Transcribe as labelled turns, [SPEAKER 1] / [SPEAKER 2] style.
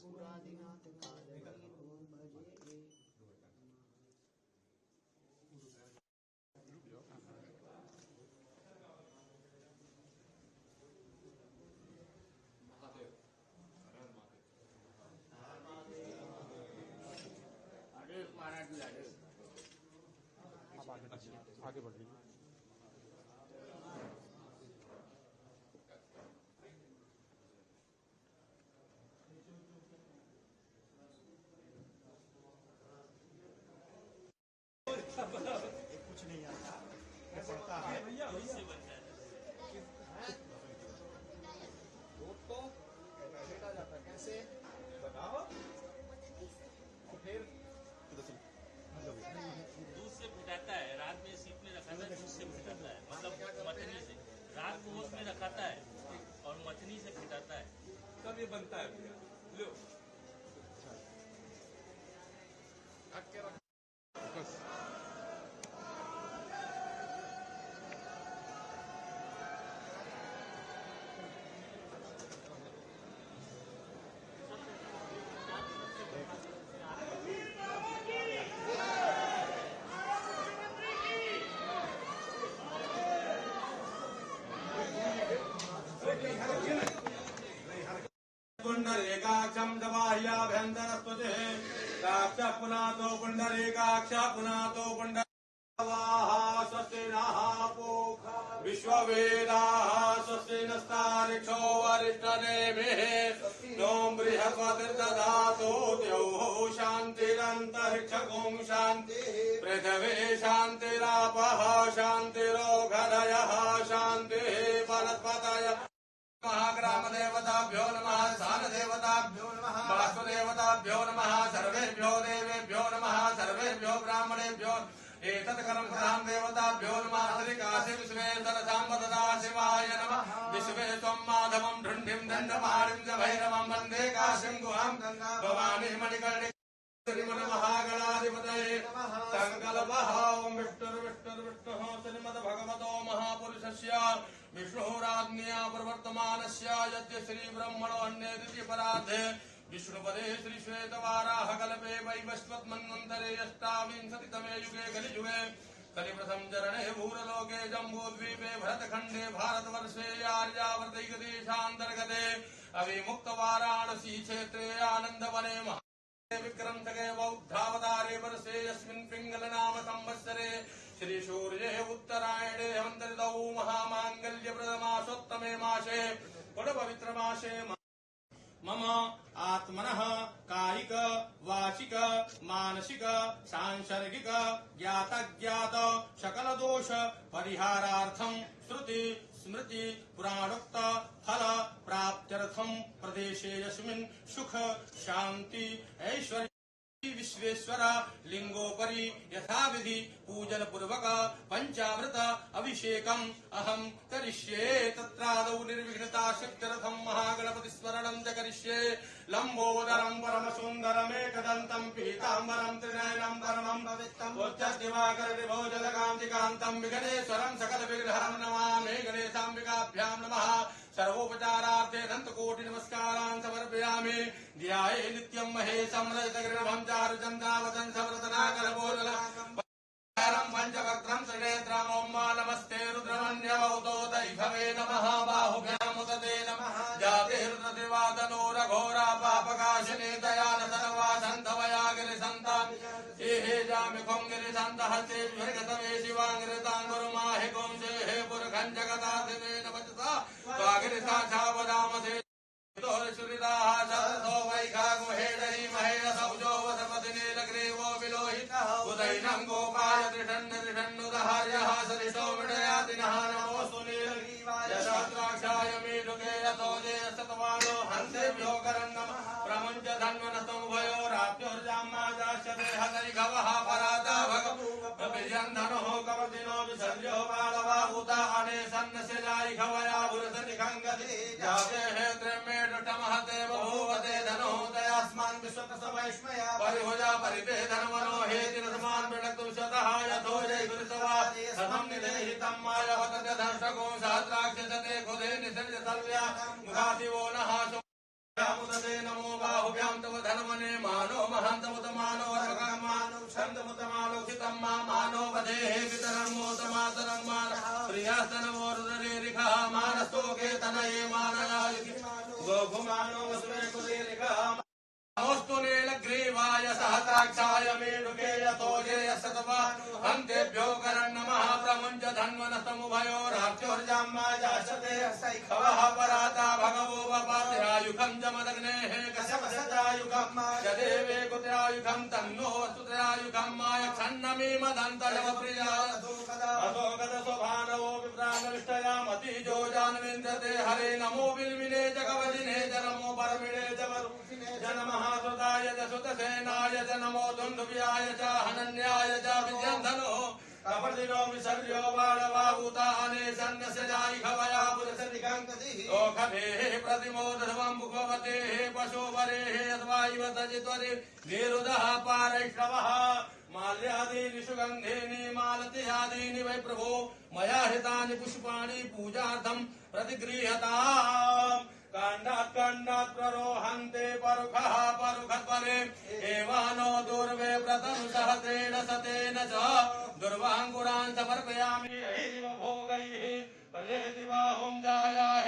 [SPEAKER 1] पुरादिनाथ कालवीर भजे
[SPEAKER 2] आगे बढ़ लीजिए।
[SPEAKER 1] कुछ नहीं आता पड़ता है भैया दूध तो बेटा जाता कैसे बताओ फिर
[SPEAKER 3] दूध से फिटाता है, रात में सीप में रखा था, दूध से फिटाता है, मतलब मथनी से रात को उसमें रखाता है और मथनी से फिटाता है, तब ये बनता है भैया। लो
[SPEAKER 4] पुंडरीकाक्षं दबाह्याभ्यन्तरस्तुतिः काक्षः पुनातो पुंडरीकाक्ष पुनातो पुंडरीकावाः स्वस्ति नः पूषा विश्ववेदाः स्वस्ति नस्तारिक्षो वरिष्ठनेमिः नो बृहस्पतिर्दधातु द्यौः शान्तिरन्तरिक्षगुं शान्तिः पृथिवी शान्तिरापः शान्तिरोगधयः शान्तिः वनस्पतयः महाग्राम देवताभ्यो नमः स्थान देवताभ्यो नमः वास्तुदेवताभ्यो नमः सर्वेभ्यो देवेभ्यो नमः सर्वेभ्यो ब्राह्मणेभ्यो एतत् कर्म प्रधान देवताभ्यो नमः श्रीकाशी विश्वेश्वर सांबदा शिवाय नमः विश्वेश्वं माधवं ढुण्ढिं दण्डमाणिं च भैरवं वन्दे काशीं गुहां भवानी मणिकर्णिकां महागणाधिपतये संकल्पः ओं विष्णुर्विष्णुर्विष्णुः श्रीमद्भगवतो महापुरुषस्य विष्णुराज्ञया प्रवर्तमानस्य यद्य श्री ब्रह्मणो अन्येति परार्धे विष्णुपदे श्री श्वेतवाराह कल्पे वैवस्वत्मन्वन्तरे अष्टाविंशतितमे युगे कलियुगे कलिप्रथम चरणे भूरलोके जम्बूद्वीपे भरतखण्डे भारतवर्षे आर्यावर्तैकदेशान्तर्गते अविमुक्त वाराणसी क्षेत्रे आनन्दवने विक्रम तगे बौद्धावतारे वर्षे यस्मिन् पिंगलनाम संवत्सरे श्री सूर्ये उत्तरायणे हेमन्तऋतौ महामाङ्गल्यप्रदमासोत्तमे मासे पुण्यपवित्रमासे मम आत्मनः कायिक वाचिक मानसिक सांसर्गिक ज्ञातज्ञात सकलदोष परिहारार्थं श्रुति स्मृति पुराणोक्त फल प्राप्त्यर्थं प्रदेशे यस्मिन् सुख शांति ऐश्वर्य विश्वेश्वर लिंगोपरि यथाविधि पूजन पूर्वक पंचामृत अभिषेकम् अहं करिष्ये तत्रादौ निर्विघ्नता सिद्ध्यर्थं महागणपति स्मरणं च करिष्ये लंबोदरं परम सुंदरमेकदन्तं पीताम्बरं त्रिनयनं परमं पवित्रम् उच्चदिवाकरविभोजलकान्तिकान्तं विघ्नेश्वरं सकल विग्रहं नमामि गणेशाम्बिकाभ्यां नमः सर्वोपचारार्थे दन्तकोटि नमस्कारान् समर्पयामि ध्याये नित्यं महेशं रजतगृभं चारुचन्द्रावतं समृतनाकरबोधलम् पंचवक्त्रं त्रिनेत्रं ॐ नमस्ते रुद्रमन्यवौतो दैभवे नमः बाहुभ्यामुदते नमः जाते रुद्रत्रिवादनो रघोरा पापकाशिने दयान सर्वा सन्धवया गिरिसन्तान् हे जामि खुं गिरिसन्तहस्ते विहर्गतमे शिवाङ्गिरिताङ्गुरुमाहि गुंसे हे पुरखं जगदाधिदेन वचसा स्वागिरिसाक्षावदामसे सुरिदाः सततो वैखागुहेडरी महेशौजो वसपतिनीलग्रीवो विलोहितः उदैनं गोपाय त्रिषण्णुदहार्यः सरिषो विडयातिनः नमोऽस्तु नीलग्रीवाय सहस्राक्षाय मीढुके यतो जेयस्तवानो हंसेभ्यो करन्नमः प्रमुञ्च धन्वनस्तुभयोराप्योर्जामाजास्यते हतरिघवः परादा भगविजन्धनुः कवतिनो विसर्यो बालवाहुता अने सन्नशिलायि घवया भुरसनिखङ्गति जाते हे त्रिमे महते बभूवते धनो दयास्मान् विश्वकसवैष्मया परिभुजा परिते धनवनो हेति रसमान् प्रणक्तुं शतः यथो जय गुरुसवाति सतं निदेहितं मायवतस्य दर्शको सहस्राक्षसते खुदे निसृज्य सव्या मुखादिवो नः मुदते नमो बाहुभ्या देहे पितरं मोतमातरं मान प्रियस्तनमोरुदरेरिखः मानस्तोके तनये मानयायुधि गोघुमानो वसुरे कुलेरिखः नमोऽस्तु नीलग्रीवाय सहस्राक्षाय मेढुके यतोजे सतवा हन्तेभ्यो करन् नमः प्रमुञ्च धन्वनस्तमुभयोराक्षोर्जाम्मा जासते खवः पराता भगवो वपातिरायुखं जमदग्नेः कशपशतायुखं यदेवे कुत्रायुखं तन्नो स्तुत्रायुखं माय क्षन्नमीमदन्तजवप्रिया अधोगतस्वभानवो विप्राणविष्टयामतिजो जानवेन्द्रते हरे नमो बिल्विने जगवदिने च नमो परमिणे च वरुषिणे च नमः सुताय च सुतसेनाय च नमो दुन्दुभ्याय च हनन्याय च विद्यन्धनो कपटिनो विसर्यो बाणवाहूताने सन्नस्य जायिखवया पुरसनिकाङ्कतिः लोकभेः प्रतिमोदध्वं मुखवतेः पशुवरेः अथवा इव तजित्वरे निरुदः पारैष्णवः माल्यादीनि सुगन्धीनि मालत्यादीनि वै प्रभो मया हितानि पुष्पाणि पूजार्थं प्रतिगृह्यताम् काण्डात् काण्डात् प्ररोहन्ते परुखः परुखत्वरे एवानो दुर्वे प्रतनुसहस्रेण शतेन च दुर्वाङ्कुरान् समर्पयामि भोगैः परेति बाहुं जायाः